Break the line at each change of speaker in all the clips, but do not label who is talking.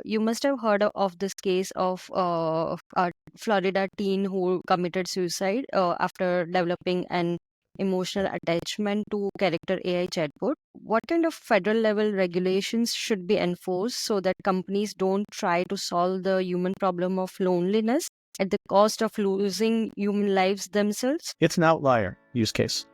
You must have heard of this case of a Florida teen who committed suicide after developing an emotional attachment to character AI chatbot. What kind of federal level regulations should be enforced so that companies don't try to solve the human problem of loneliness at the cost of losing human lives themselves?
It's an outlier use case.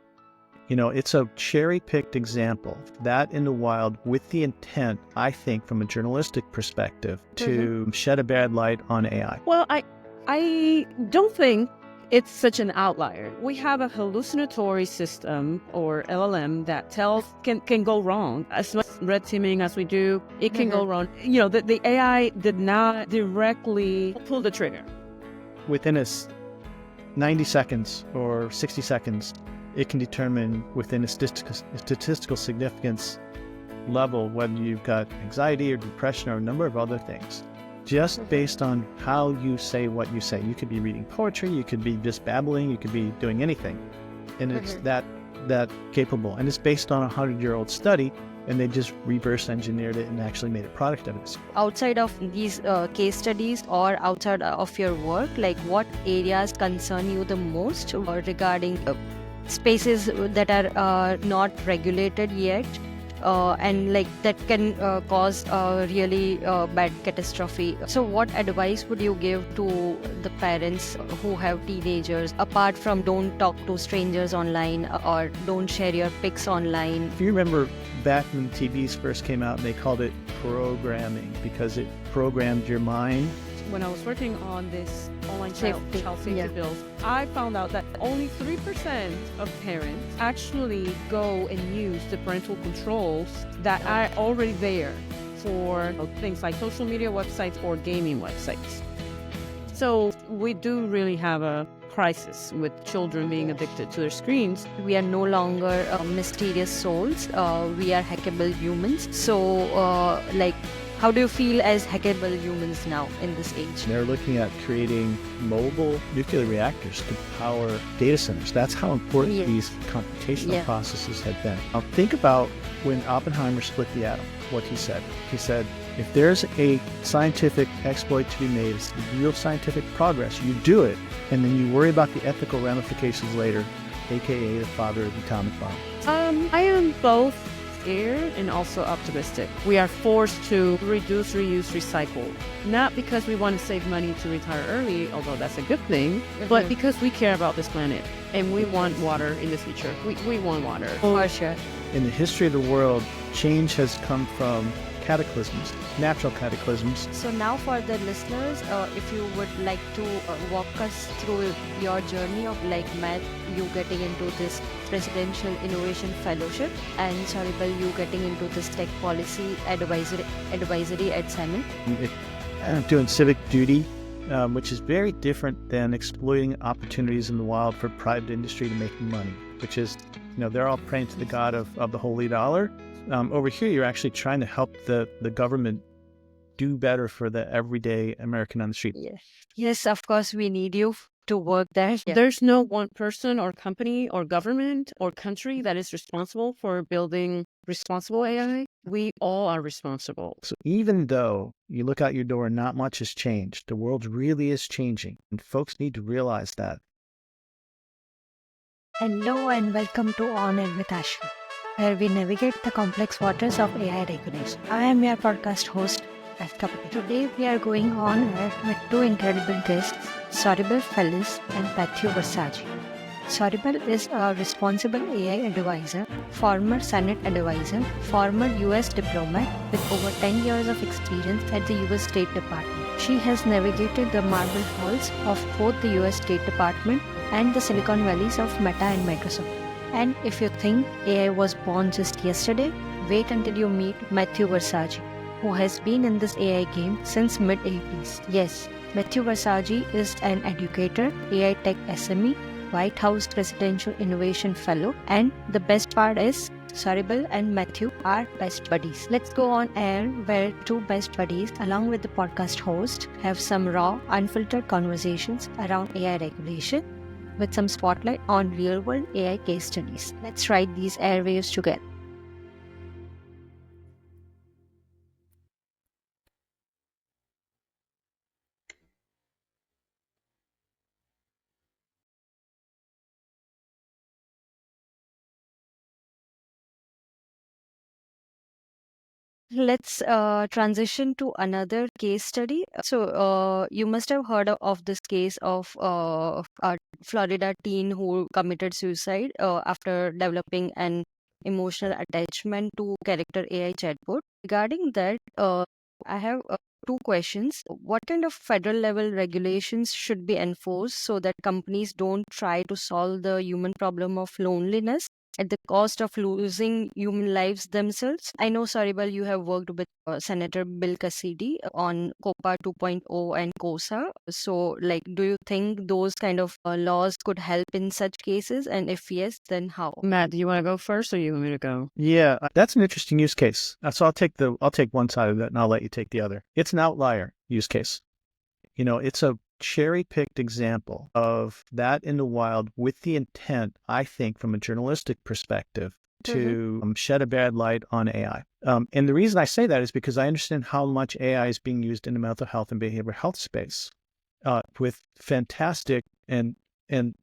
It's a cherry-picked example that in the wild with the intent, I think, from a journalistic perspective, to shed a bad light on AI.
Well, I don't think it's such an outlier. We have a hallucinatory system or LLM that can go wrong. As much red teaming as we do, it can go wrong. The AI did not directly pull the trigger.
Within 90 seconds or 60 seconds, it can determine within a statistical significance level whether you've got anxiety or depression or a number of other things, just based on how you say what you say. You could be reading poetry, you could be just babbling, you could be doing anything. And it's that capable. And it's based on a 100-year-old study, and they just reverse engineered it and actually made a product of it.
Outside of these case studies or outside of your work, like what areas concern you the most regarding spaces that are not regulated yet, and like that can cause really bad catastrophe? So what advice would you give to the parents who have teenagers, apart from don't talk to strangers online or don't share your pics online?
If you remember back when TVs first came out, they called it programming because it programmed your mind.
When I was working on this online child safety bills, I found out that only 3% of parents actually go and use the parental controls that are already there for things like social media websites or gaming websites. So we do really have a crisis with children being addicted to their screens.
We are no longer mysterious souls. We are hackable humans. So how do you feel as hackable humans now in this age?
They're looking at creating mobile nuclear reactors to power data centers. That's how important these computational processes have been. Now think about when Oppenheimer split the atom, what he said. He said, if there's a scientific exploit to be made, it's real scientific progress, you do it, and then you worry about the ethical ramifications later, aka the father of the atomic bomb.
I am both scared and also optimistic. We are forced to reduce, reuse, recycle. Not because we want to save money to retire early, although that's a good thing, but because we care about this planet and we want water in the future. We want water.
For sure.
In the history of the world, change has come from cataclysms, natural cataclysms.
So now for the listeners, if you would like to walk us through your journey of Matt, you getting into this Presidential Innovation Fellowship, and Soribel, you getting into this tech policy advisory at Simon.
I'm doing civic duty, which is very different than exploiting opportunities in the wild for private industry to make money, which is, they're all praying to the god of the holy dollar. Over here, you're actually trying to help the government do better for the everyday American on the street.
Yes, of course, we need you to work there.
There's no one person or company or government or country that is responsible for building responsible AI. We all are responsible.
So even though you look out your door and not much has changed, the world really is changing, and folks need to realize that.
Hello and welcome to On Air with Aashka, where we navigate the complex waters of AI regulation. I am your podcast host, Aashka. Today we are going on air with two incredible guests, Soribel, Feliz, and Versaggi. Soribel is a responsible AI advisor, former Senate advisor, former US diplomat with over 10 years of experience at the US State Department. She has navigated the marble halls of both the US State Department and the Silicon Valleys of Meta and Microsoft. And if you think AI was born just yesterday, wait until you meet Versaggi, who has been in this AI game since mid-80s. Yes, Versaggi is an educator, AI tech SME, White House Presidential Innovation Fellow, and the best part is Soribel and Matthew are best buddies. Let's go on air where two best buddies along with the podcast host have some raw, unfiltered conversations around AI regulation with some spotlight on real-world AI case studies. Let's ride these airwaves together. let's transition to another case study. So, you must have heard of this case of a Florida teen who committed suicide after developing an emotional attachment to character AI chatbot. Regarding that, I have two questions. What kind of federal level regulations should be enforced so that companies don't try to solve the human problem of loneliness at the cost of losing human lives themselves? I know, Soribel, you have worked with Senator Bill Cassidy on COPA 2.0 and COSA. So, like, do you think those kind of laws could help in such cases? And if yes, then how?
Matt, do you want to go first or you want me to go?
Yeah, that's an interesting use case. So I'll take one side of that and I'll let you take the other. It's an outlier use case. It's a cherry-picked example of that in the wild with the intent, I think, from a journalistic perspective, to shed a bad light on AI. And the reason I say that is because I understand how much AI is being used in the mental health and behavioral health space, with fantastic and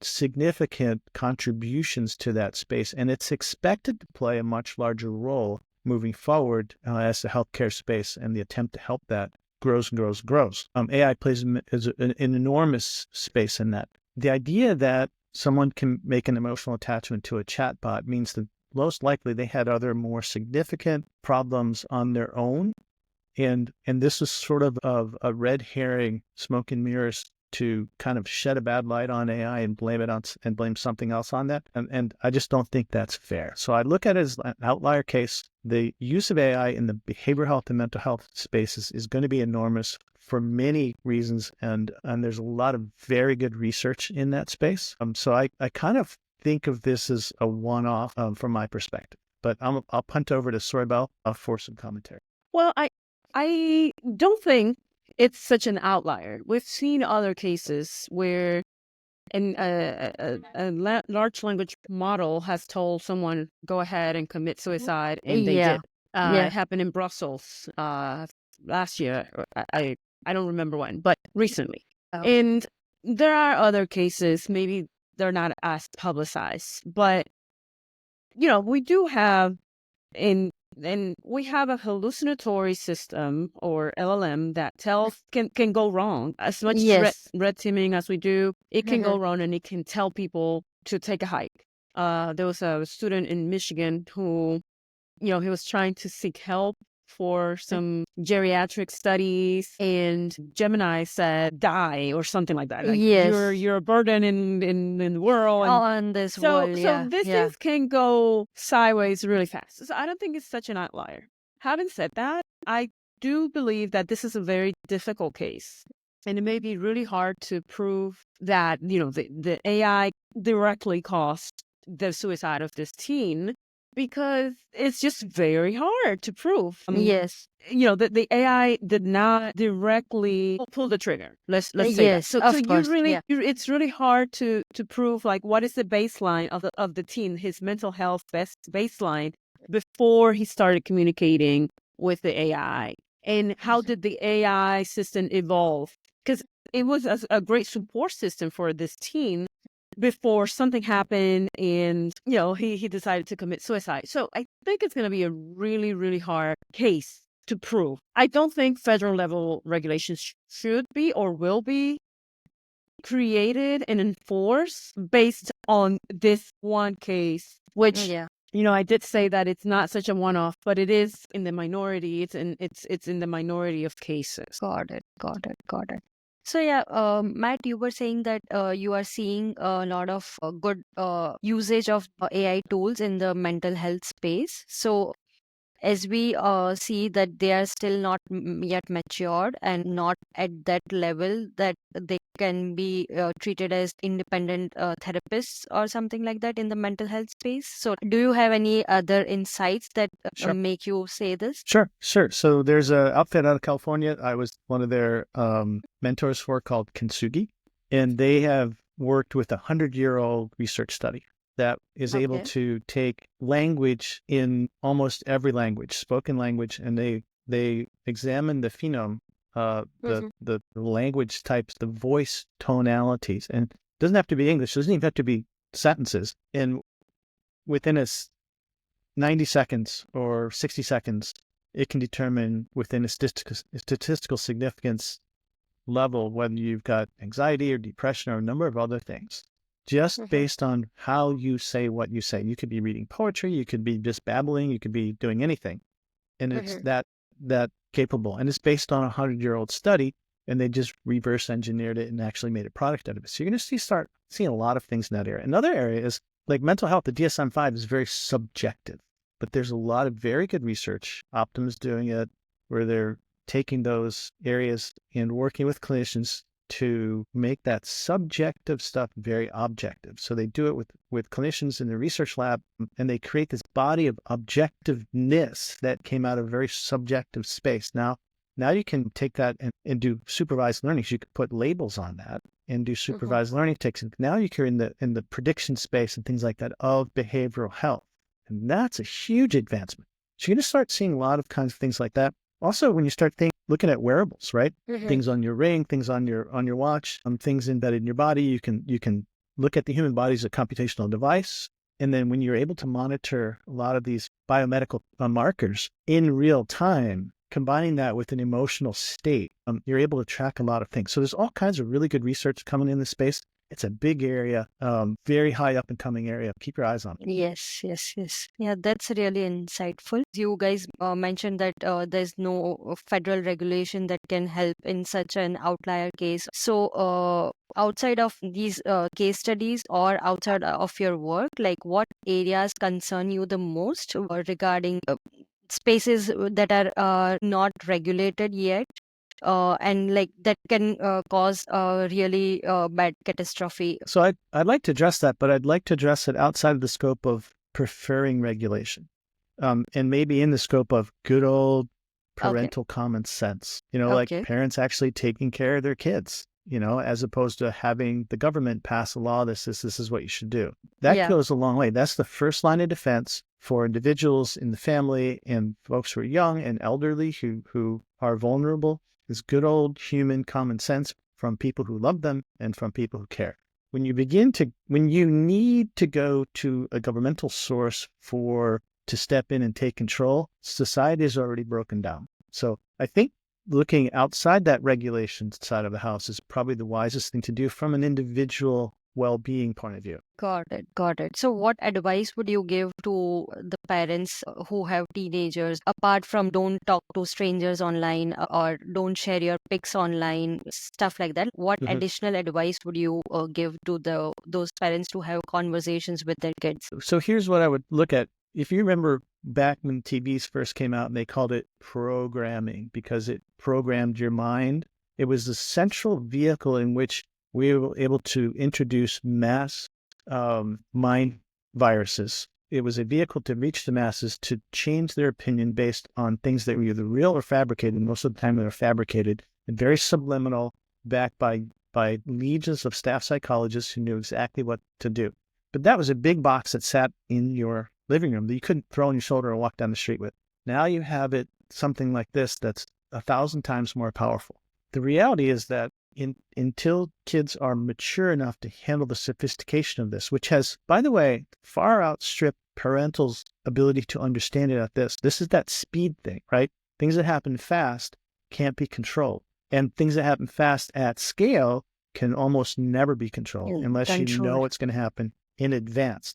significant contributions to that space. And it's expected to play a much larger role moving forward as the healthcare space and the attempt to help that grows and grows and grows. AI plays an enormous space in that. The idea that someone can make an emotional attachment to a chatbot means that most likely they had other more significant problems on their own. And this was sort of a red herring, smoke and mirrors, to kind of shed a bad light on AI and blame it on and blame something else on that. And I just don't think that's fair. So I look at it as an outlier case. The use of AI in the behavioral health and mental health spaces is going to be enormous for many reasons. And there's a lot of very good research in that space. So I kind of think of this as a one-off from my perspective. But I'll punt over to Soribel for some commentary.
Well, I don't think it's such an outlier. We've seen other cases where a large language model has told someone, go ahead and commit suicide, and they did. It happened in Brussels last year. I don't remember when, but recently. And there are other cases, maybe they're not as publicized, but we do have we have a hallucinatory system, or LLM, that can go wrong. As much red teaming as we do, it can go wrong, and it can tell people to take a hike. There was a student in Michigan who, he was trying to seek help for some geriatric studies, and Gemini said die or something like that. Like, you're a burden in the world.
On this world,
So these things can go sideways really fast. So I don't think it's such an outlier. Having said that, I do believe that this is a very difficult case, and it may be really hard to prove that the AI directly caused the suicide of this teen, because it's just very hard to prove. The AI did not directly pull the trigger. Let's say that. So it's really hard to prove, like, what is the baseline of the teen, his mental health baseline, before he started communicating with the AI, and how did the AI system evolve? Because it was a great support system for this teen before something happened and, he decided to commit suicide. So I think it's going to be a really, really hard case to prove. I don't think federal level regulations should be or will be created and enforced based on this one case, which, I did say that it's not such a one-off, but it is in the minority. It's in the minority of cases.
Got it. So Matt, you were saying that you are seeing a lot of good usage of AI tools in the mental health space. So as we see that they are still not yet matured and not at that level that they can be treated as independent therapists or something like that in the mental health space. So do you have any other insights that make you say this?
Sure. So there's an outfit out of California I was one of their mentors for, called Kintsugi, and they have worked with a 100-year-old research study that is able to take language in almost every language, spoken language, and they examine the phenome, the language types, the voice tonalities, and it doesn't have to be English. It doesn't even have to be sentences. And within 90 seconds or 60 seconds, it can determine within a statistical significance level whether you've got anxiety or depression or a number of other things, just based on how you say what you say. You could be reading poetry, you could be just babbling, you could be doing anything. And it's that capable. And it's based on a 100-year-old study, and they just reverse engineered it and actually made a product out of it. So you're going to start seeing a lot of things in that area. Another area is like mental health. The DSM-5 is very subjective, but there's a lot of very good research. Optum's doing it, where they're taking those areas and working with clinicians to make that subjective stuff very objective. So they do it with clinicians in the research lab, and they create this body of objectiveness that came out of a very subjective space. Now you can take that and do supervised learning. So you could put labels on that and do supervised learning techniques. Now you're in the prediction space and things like that of behavioral health. And that's a huge advancement. So you're going to start seeing a lot of kinds of things like that. Also, when you start looking at wearables, right? Things on your ring, things on your watch, things embedded in your body. You can look at the human body as a computational device. And then when you're able to monitor a lot of these biomedical markers in real time, combining that with an emotional state, you're able to track a lot of things. So there's all kinds of really good research coming in this space. It's a big area, very high up and coming area. Keep your eyes on it.
Yes. Yeah, that's really insightful. You guys mentioned that there's no federal regulation that can help in such an outlier case. So outside of these case studies or outside of your work, like what areas concern you the most regarding spaces that are not regulated yet? And like that can cause a really bad catastrophe.
So I'd like to address that, but I'd like to address it outside of the scope of preferring regulation, and maybe in the scope of good old parental common sense. Like parents actually taking care of their kids. As opposed to having the government pass a law. This is what you should do. That goes a long way. That's the first line of defense for individuals in the family and folks who are young and elderly who are vulnerable. Is good old human common sense from people who love them and from people who care. When you need to go to a governmental source to step in and take control, society is already broken down. So I think looking outside that regulation side of the house is probably the wisest thing to do from an individual well-being point of view.
Got it. So what advice would you give to the parents who have teenagers, apart from don't talk to strangers online or don't share your pics online, stuff like that? What additional advice would you give to those parents to have conversations with their kids?
So here's what I would look at. If you remember back when TVs first came out, and they called it programming because it programmed your mind. It was the central vehicle in which we were able to introduce mass mind viruses. It was a vehicle to reach the masses to change their opinion based on things that were either real or fabricated. Most of the time they were fabricated and very subliminal, backed by legions of staff psychologists who knew exactly what to do. But that was a big box that sat in your living room that you couldn't throw on your shoulder and walk down the street with. Now you have it, something like this, that's 1,000 times more powerful. The reality is that until kids are mature enough to handle the sophistication of this, which has, by the way, far outstripped parental's ability to understand it at this. This is that speed thing, right? Things that happen fast can't be controlled. And things that happen fast at scale can almost never be controlled unless you know it's going to happen in advance.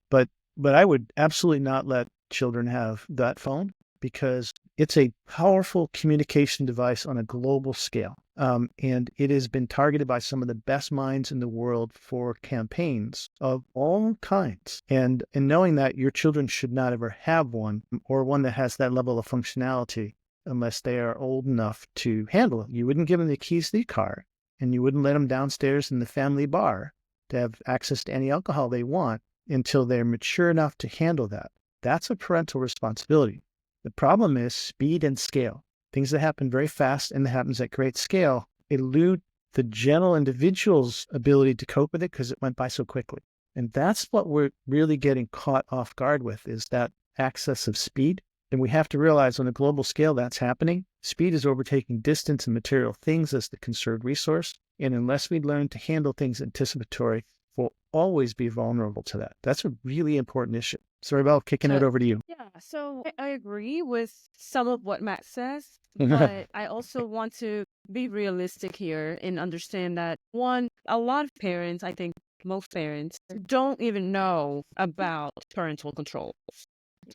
But I would absolutely not let children have that phone because it's a powerful communication device on a global scale. And it has been targeted by some of the best minds in the world for campaigns of all kinds. And knowing that your children should not ever have one or one that has that level of functionality unless they are old enough to handle it. You wouldn't give them the keys to the car and you wouldn't let them downstairs in the family bar to have access to any alcohol they want until they're mature enough to handle that. That's a parental responsibility. The problem is speed and scale. Things that happen very fast and that happens at great scale elude the general individual's ability to cope with it because it went by so quickly. And that's what we're really getting caught off guard with, is that access of speed. And we have to realize on a global scale that's happening. Speed is overtaking distance and material things as the conserved resource. And unless we learn to handle things anticipatory, we'll always be vulnerable to that. That's a really important issue. Soribel, kicking it over to you.
Yeah, So I agree with some of what Matt says, but I also want to be realistic here and understand that one, a lot of parents, I think most parents, don't even know about parental controls.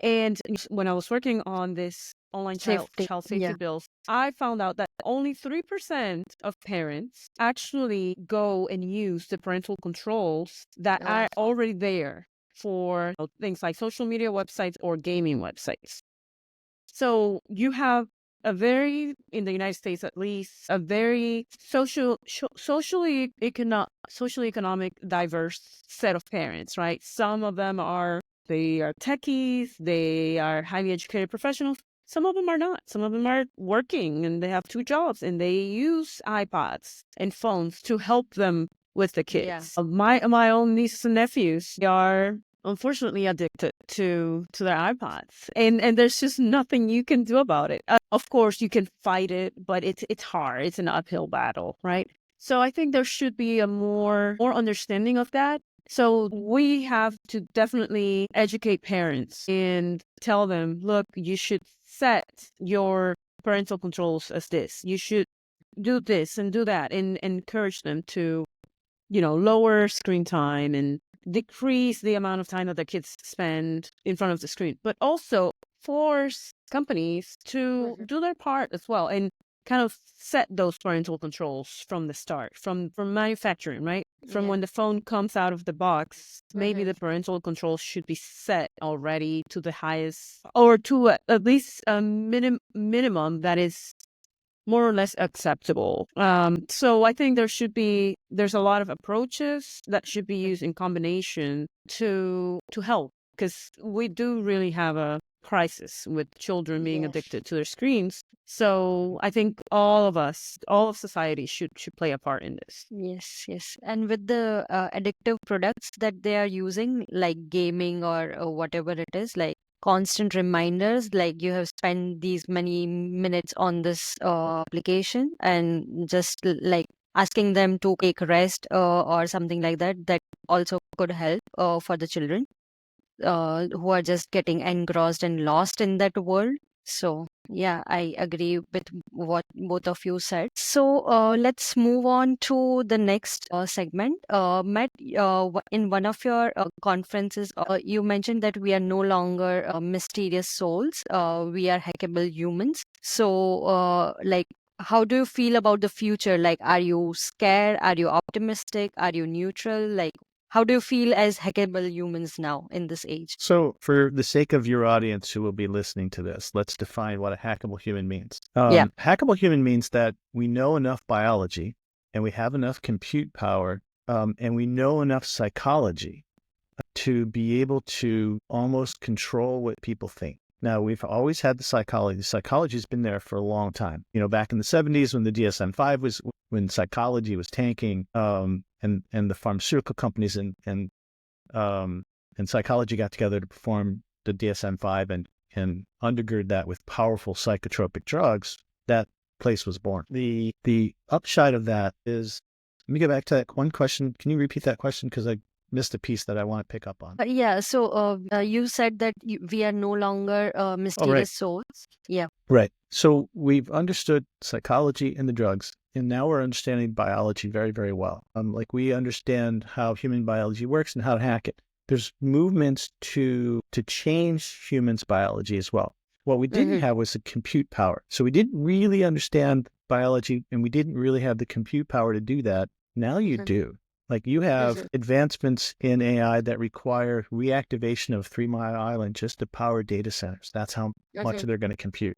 And when I was working on this online child safety bills, I found out that only 3% of parents actually go and use the parental controls that are already there for things like social media websites or gaming websites. So you have in the United States at least, a very socially economic diverse set of parents, right? Some of them they are techies, they are highly educated professionals. Some of them are not. Some of them are working and they have 2 jobs and they use iPads and phones to help them with the kids. Yeah. My own nieces and nephews are unfortunately addicted to their iPads, and there's just nothing you can do about it. Of course, you can fight it, but it's hard. It's an uphill battle, right? So I think there should be a more understanding of that. So we have to definitely educate parents and tell them, look, you should set your parental controls as this. You should do this and do that, and encourage them to, lower screen time and decrease the amount of time that the kids spend in front of the screen, but also force companies to do their part as well and kind of set those parental controls from the start, from manufacturing, right? From when the phone comes out of the box, maybe the parental controls should be set already to the highest, or to at least a minimum that is more or less acceptable. So I think there's a lot of approaches that should be used in combination to help, because we do really have a crisis with children being addicted to their screens. So I think all of society should play a part in this.
Yes. And with the addictive products that they are using, like gaming or whatever it is, like constant reminders, like you have spent these many minutes on this application, and just like asking them to take rest or something like that, that also could help for the children who are just getting engrossed and lost in that world. So yeah, I agree with what both of you said. So let's move on to the next segment. Matt, in one of your conferences, you mentioned that we are no longer mysterious souls. We are hackable humans. So how do you feel about the future? Like, are you scared? Are you optimistic? Are you neutral? Like, how do you feel as hackable humans now in this age?
So for the sake of your audience who will be listening to this, let's define what a hackable human means. Hackable human means that we know enough biology and we have enough compute power and we know enough psychology to be able to almost control what people think. Now, we've always had the psychology. The psychology has been there for a long time. Back in the 70s when the DSM-5 when psychology was tanking, and the pharmaceutical companies and psychology got together to perform the DSM-5 and undergird that with powerful psychotropic drugs, that place was born. The upshot of that is, let me go back to that one question. Can you repeat that question? Because I missed a piece that I want to pick up on.
So you said that we are no longer mysterious souls. Yeah.
Right. So we've understood psychology and the drugs, and now we're understanding biology very, very well. Like we understand how human biology works and how to hack it. There's movements to change humans' biology as well. What we didn't have was the compute power. So we didn't really understand biology, and we didn't really have the compute power to do that. Now you do. Like you have advancements in AI that require reactivation of 3 Mile Island just to power data centers. That's how much they're going to compute.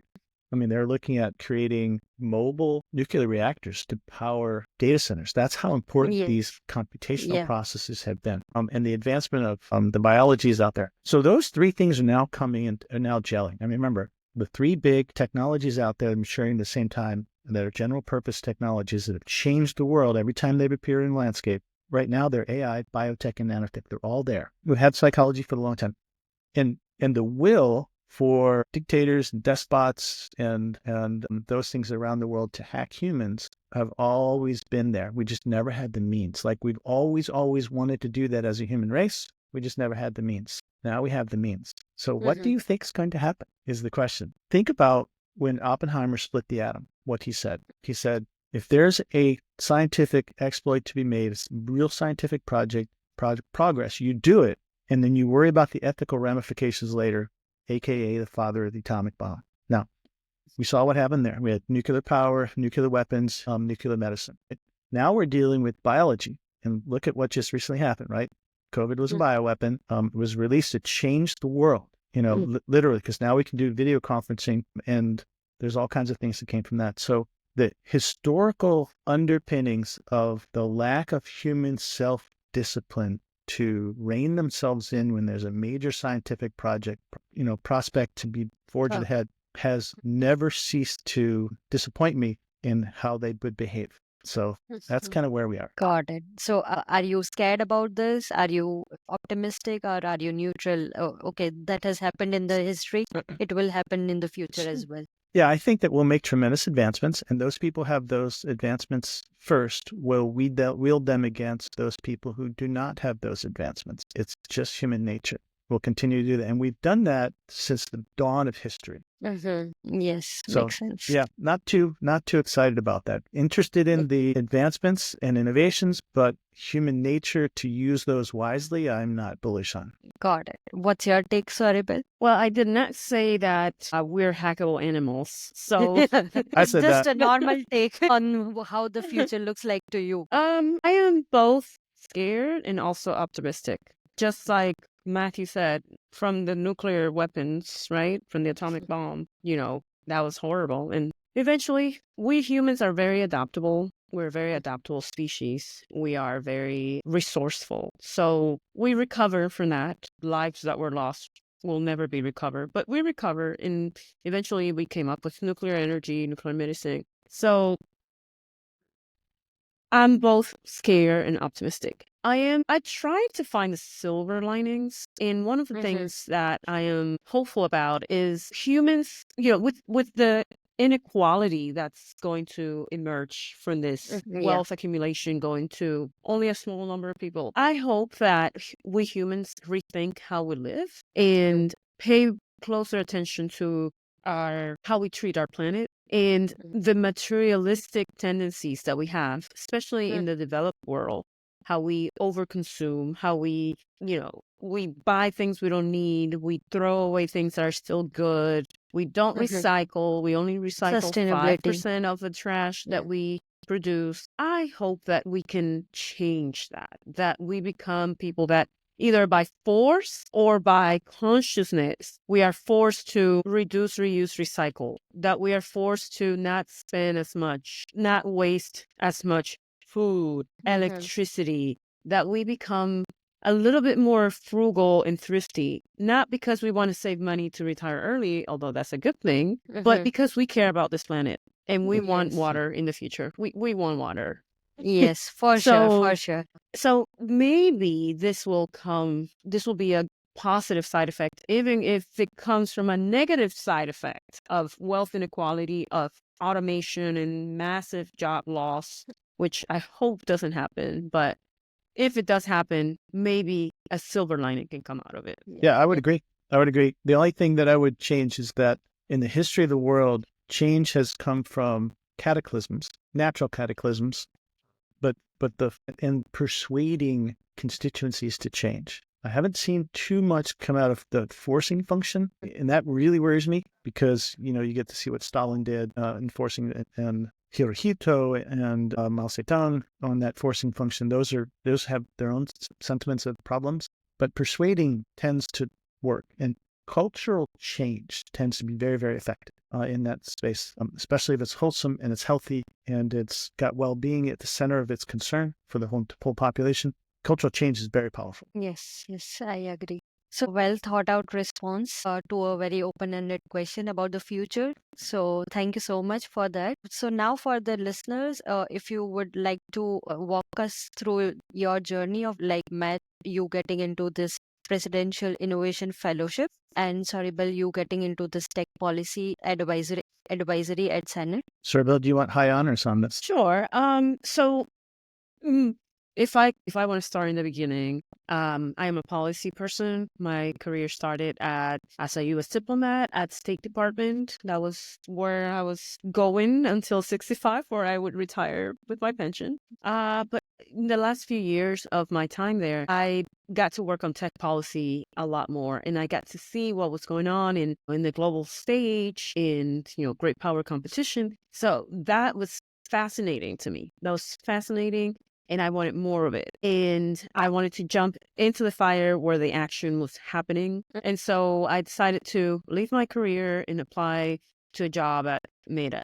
I mean, they're looking at creating mobile nuclear reactors to power data centers. That's how important these computational processes have been. And the advancement of the biology is out there. So those 3 things are now coming and are now gelling. I mean, remember, the 3 big technologies out there maturing at the same time that are general purpose technologies that have changed the world every time they've appeared in the landscape. Right now, they're AI, biotech, and nanotech. They're all there. We've had psychology for a long time. And the will for dictators and despots and those things around the world to hack humans have always been there. We just never had the means. Like we've always wanted to do that as a human race. We just never had the means. Now we have the means. So what do you think is going to happen is the question. Think about when Oppenheimer split the atom, what he said. He said, if there's a scientific exploit to be made, it's real scientific progress, you do it, and then you worry about the ethical ramifications later, aka the father of the atomic bomb. Now, we saw what happened there. We had nuclear power, nuclear weapons, nuclear medicine. Now we're dealing with biology. And look at what just recently happened, right? COVID was a bioweapon. It was released to change the world, literally, because now we can do video conferencing, and there's all kinds of things that came from that. So the historical underpinnings of the lack of human self-discipline to rein themselves in when there's a major scientific prospect to be forged ahead has never ceased to disappoint me in how they would behave. So that's kind of where we are.
Got it. So are you scared about this? Are you optimistic or are you neutral? Oh, okay, that has happened in the history. It will happen in the future as well.
Yeah, I think that we'll make tremendous advancements, and those people have those advancements first. Will we wield them against those people who do not have those advancements? It's just human nature. We'll continue to do that. And we've done that since the dawn of history.
Yes,
So,
makes sense.
yeah, not too excited about that. Interested in the advancements and innovations, but human nature to use those wisely, I'm not bullish on.
Got it. What's your take, Soribel?
Well, I did not say that we're hackable animals. So
I said
Just
that.
a normal take on how the future looks like to you.
I am both scared and also optimistic. Just like Matthew said, from the nuclear weapons, right? From the atomic bomb, that was horrible. And eventually, we humans are very adaptable. We're a very adaptable species. We are very resourceful. So we recover from that. Lives that were lost will never be recovered. But we recover, and eventually we came up with nuclear energy, nuclear medicine. So I'm both scared and optimistic. I try to find the silver linings. And one of the things that I am hopeful about is humans, with the inequality that's going to emerge from this wealth accumulation going to only a small number of people. I hope that we humans rethink how we live and pay closer attention to how we treat our planet and the materialistic tendencies that we have, especially in the developed world. How we overconsume, how we buy things we don't need, we throw away things that are still good, we don't recycle, we only recycle 5% of the trash that we produce. I hope that we can change that we become people that either by force or by consciousness, we are forced to reduce, reuse, recycle, that we are forced to not spend as much, not waste as much food, electricity, that we become a little bit more frugal and thrifty, not because we want to save money to retire early, although that's a good thing, but because we care about this planet and we want water in the future. We want water.
Yes, for sure.
So maybe this will be a positive side effect, even if it comes from a negative side effect of wealth inequality, of automation and massive job loss, which I hope doesn't happen. But if it does happen, maybe a silver lining can come out of it.
Yeah, I would agree. The only thing that I would change is that in the history of the world, change has come from cataclysms, natural cataclysms, but in persuading constituencies to change. I haven't seen too much come out of the forcing function, and that really worries me because, you get to see what Stalin did enforcing it, and Hirohito and Mao Zedong on that forcing function. Those have their own sentiments of problems, but persuading tends to work, and cultural change tends to be very, very effective in that space, especially if it's wholesome and it's healthy and it's got well-being at the center of its concern for the whole population. Cultural change is very powerful.
Yes, I agree. So well thought out response to a very open-ended question about the future. So thank you so much for that. So now for the listeners, if you would like to walk us through your journey of Matt, you getting into this Presidential Innovation Fellowship, and Soribel, you getting into this tech policy advisory at Senate.
Soribel, do you want high honors on this?
Sure. So if I want to start in the beginning, I am a policy person. My career started as a U.S. diplomat at State Department. That was where I was going until 65, where I would retire with my pension. But in the last few years of my time there, I got to work on tech policy a lot more, and I got to see what was going on in the global stage, in great power competition. So that was fascinating to me. That was fascinating, and I wanted more of it. And I wanted to jump into the fire where the action was happening. And so I decided to leave my career and apply to a job at Meta.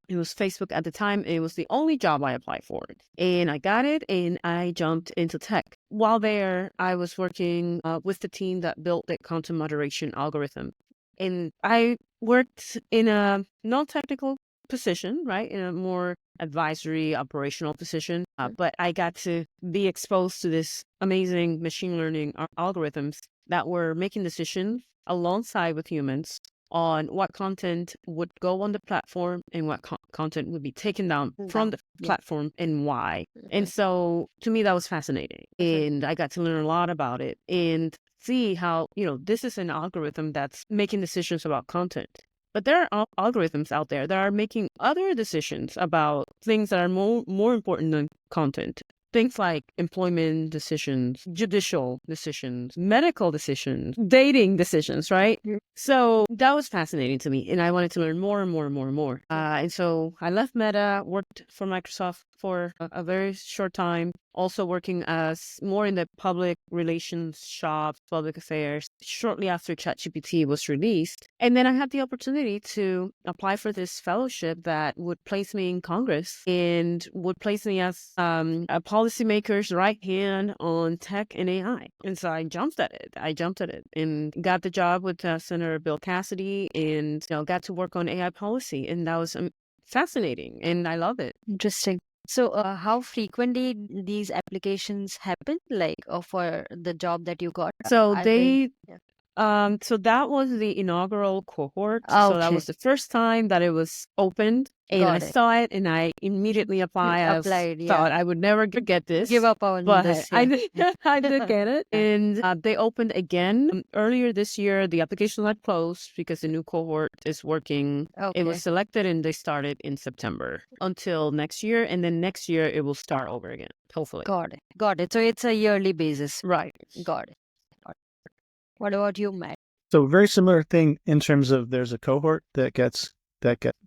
It was Facebook at the time. It was the only job I applied for. And I got it, and I jumped into tech. While there, I was working with the team that built the content moderation algorithm. And I worked in a non-technical position, right? In a more advisory operational position. But I got to be exposed to this amazing machine learning algorithms that were making decisions alongside with humans on what content would go on the platform and what content would be taken down from the platform and why. And so to me, that was fascinating. And I got to learn a lot about it and see how, this is an algorithm that's making decisions about content. But there are algorithms out there that are making other decisions about things that are more important than content. Things like employment decisions, judicial decisions, medical decisions, dating decisions, right? So that was fascinating to me, and I wanted to learn more and more and more and more. And so I left Meta, worked for Microsoft for a very short time, also working as more in the public relations shop, public affairs, shortly after ChatGPT was released. And then I had the opportunity to apply for this fellowship that would place me in Congress and would place me as a policymaker's right hand on tech and AI. And so I jumped at it and got the job with Senator Bill Cassidy and got to work on AI policy. And that was fascinating, and I love it.
Interesting. So, how frequently these applications happen, like for the job that you got?
So
Are
they,
yeah.
so that was the inaugural cohort. So that
Okay,
was the first time that it was opened, and I
got it.
saw it, and I immediately applied. I
Applied, yeah.
thought I would never get this.
Give up on
But
this.
I
Yeah.
did, I did get it. And they opened again earlier this year. The application had closed because the new cohort is working. It was
Okay,
selected and they started in September until next year. And then next year it will start over again, hopefully.
got it. Got it. So it's a yearly basis.
Right.
Got it. Got it. What about you, Matt?
So very similar thing in terms of there's a cohort that gets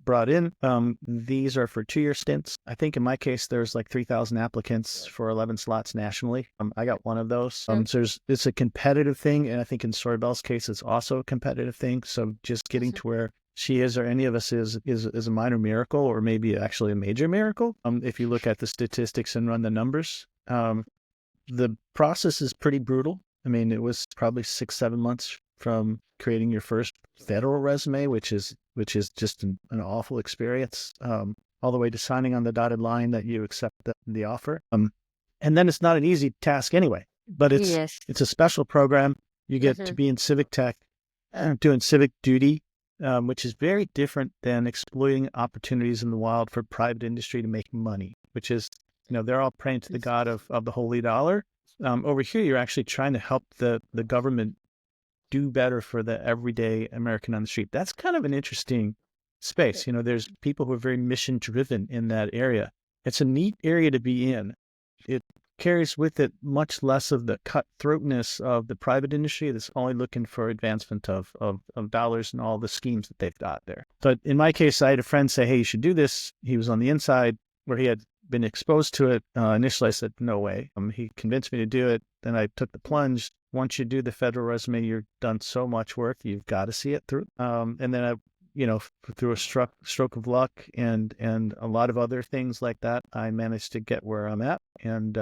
brought in. These are for 2-year stints. I think in my case, there's like 3,000 applicants for 11 slots nationally. I got one of those. So it's a competitive thing. And I think in Soribel's case, it's also a competitive thing. So just getting to where she is or any of us is a minor miracle, or maybe actually a major miracle. If you look at the statistics and run the numbers, the process is pretty brutal. I mean, it was probably 6-7 months from creating your first federal resume, which is just an awful experience, all the way to signing on the dotted line that you accept the offer. And then it's not an easy task anyway, but it's a special program. You get to be in civic tech, doing civic duty, which is very different than exploiting opportunities in the wild for private industry to make money, which is, they're all praying to the god of the holy dollar. Over here, you're actually trying to help the government do better for the everyday American on the street. That's kind of an interesting space. There's people who are very mission driven in that area. It's a neat area to be in. It carries with it much less of the cutthroatness of the private industry that's only looking for advancement of dollars and all the schemes that they've got there. But in my case, I had a friend say, hey, you should do this. He was on the inside where he had been exposed to it. Initially, I said, no way. He convinced me to do it. Then I took the plunge. Once you do the federal resume, you've done so much work. You've got to see it through. And then I, through a stroke of luck and a lot of other things like that, I managed to get where I'm at. And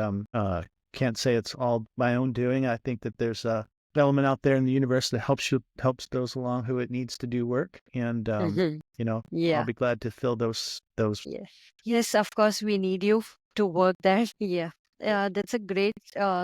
can't say it's all my own doing. I think that there's a element out there in the universe that helps those along who it needs to do work. And
Yeah.
I'll be glad to fill those.
Yes. Yes, of course, we need you to work there. Yeah. That's a great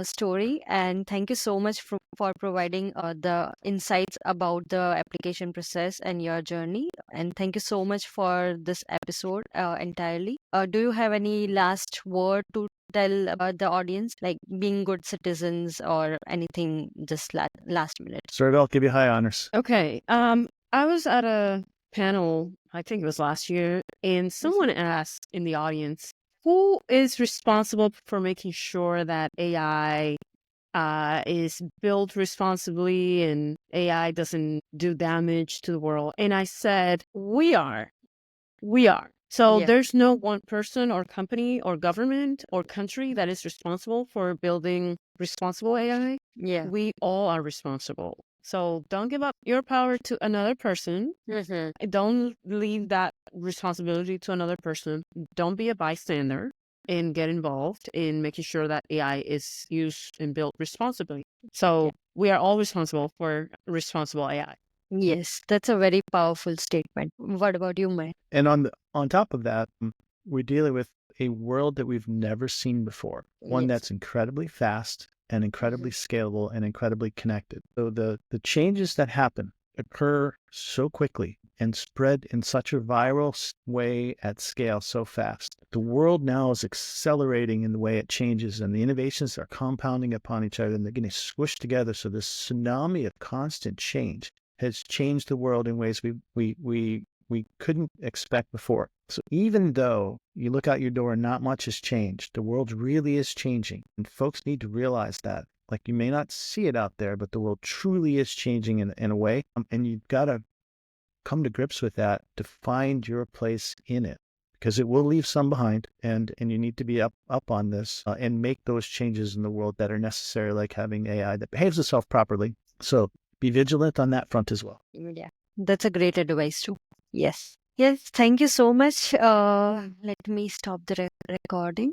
story, and thank you so much for providing the insights about the application process and your journey. And thank you so much for this episode entirely. Do you have any last word to tell about the audience, like being good citizens or anything? Just last minute.
Soribel, give you high honors.
Okay. I was at a panel, I think it was last year, and someone asked in the audience, who is responsible for making sure that AI is built responsibly and AI doesn't do damage to the world? And I said, we are. We are. So
Yeah.
there's no one person or company or government or country that is responsible for building responsible AI.
Yeah.
We all are responsible. So don't give up your power to another person. Don't leave that responsibility to another person. Don't be a bystander and get involved in making sure that AI is used and built responsibly. So we are all responsible for responsible AI.
Yes, that's a very powerful statement. What about you, Mike?
And on top of that, we're dealing with a world that we've never seen before, one
Yes.
that's incredibly fast and incredibly scalable and incredibly connected. So the changes that happen occur so quickly and spread in such a viral way at scale so fast. The world now is accelerating in the way it changes, and the innovations are compounding upon each other, and they're getting squished together. So this tsunami of constant change has changed the world in ways we couldn't expect before. So even though you look out your door and not much has changed, the world really is changing. And folks need to realize that. Like, you may not see it out there, but the world truly is changing in a way. And you've got to come to grips with that to find your place in it, because it will leave some behind. And you need to be up on this and make those changes in the world that are necessary, like having AI that behaves itself properly. So be vigilant on that front as well.
Yeah, that's a great advice too. Yes. Yes, thank you so much. Let me stop the recording.